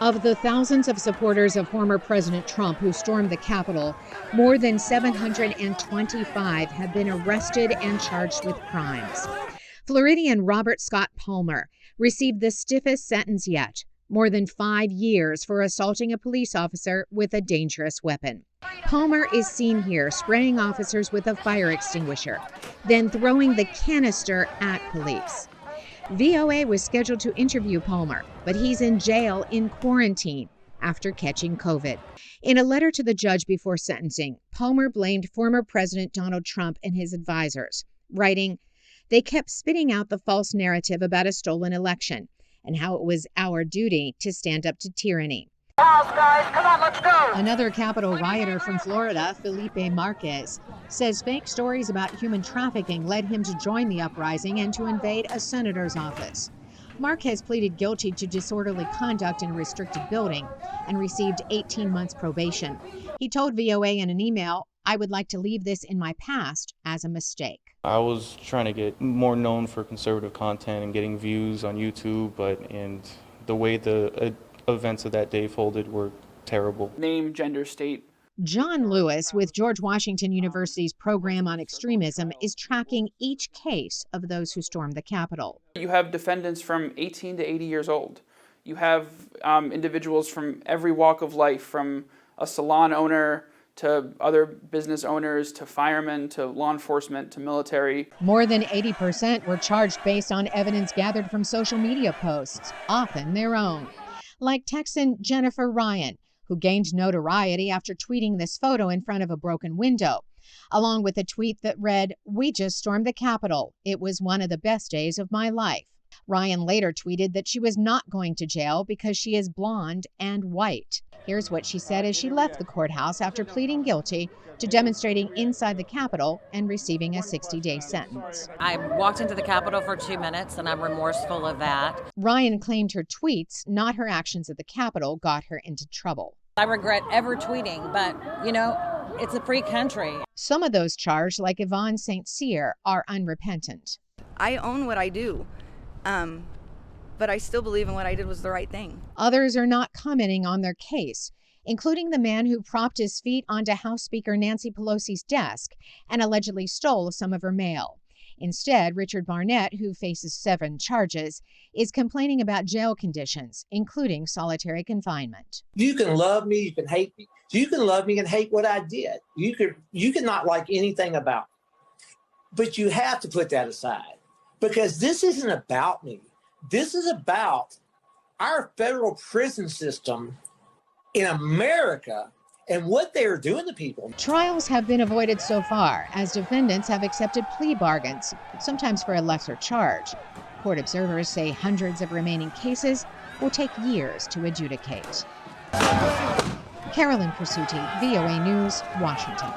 Of the thousands of supporters of former President Trump who stormed the Capitol, more than 725 have been arrested and charged with crimes. Floridian Robert Scott Palmer received the stiffest sentence yet, more than 5 years for assaulting a police officer with a dangerous weapon. Palmer is seen here spraying officers with a fire extinguisher, then throwing the canister at police. VOA was scheduled to interview Palmer, but he's in jail in quarantine after catching COVID. In a letter to the judge before sentencing, Palmer blamed former President Donald Trump and his advisors, writing, "They kept spitting out the false narrative about a stolen election and how it was our duty to stand up to tyranny." Guys, come on, let's go. Another Capitol rioter from Florida, Felipe Marquez, says fake stories about human trafficking led him to join the uprising and to invade a senator's office. Marquez pleaded guilty to disorderly conduct in a restricted building and received 18 months probation. He told VOA in an email, "I would like to leave this in my past as a mistake." I was trying to get more known for conservative content and getting views on YouTube, and the way the events of that day folded were terrible. Name, gender, state. John Lewis with George Washington University's program on extremism is tracking each case of those who stormed the Capitol. You have defendants from 18 to 80 years old. You have individuals from every walk of life, from a salon owner to other business owners, to firemen, to law enforcement, to military. More than 80% were charged based on evidence gathered from social media posts, often their own. Like Texan Jennifer Ryan, who gained notoriety after tweeting this photo in front of a broken window, along with a tweet that read, "We just stormed the Capitol. It was one of the best days of my life." Ryan later tweeted that she was not going to jail because she is blonde and white. Here's what she said as she left the courthouse after pleading guilty to demonstrating inside the Capitol and receiving a 60-day sentence. I walked into the Capitol for 2 minutes, and I'm remorseful of that. Ryan claimed her tweets, not her actions at the Capitol, got her into trouble. I regret ever tweeting, but, it's a free country. Some of those charged, like Yvonne St. Cyr, are unrepentant. I own what I do, but I still believe in what I did was the right thing. Others are not commenting on their case, including the man who propped his feet onto House Speaker Nancy Pelosi's desk and allegedly stole some of her mail. Instead, Richard Barnett, who faces 7 charges, is complaining about jail conditions, including solitary confinement. You can love me, you can hate me. You can love me and hate what I did. You can not like anything about me. But you have to put that aside, because this isn't about me. This is about our federal prison system in America and what they are doing to people. Trials have been avoided so far, as defendants have accepted plea bargains, sometimes for a lesser charge. Court observers say hundreds of remaining cases will take years to adjudicate. Carolyn Persutti, VOA News, Washington.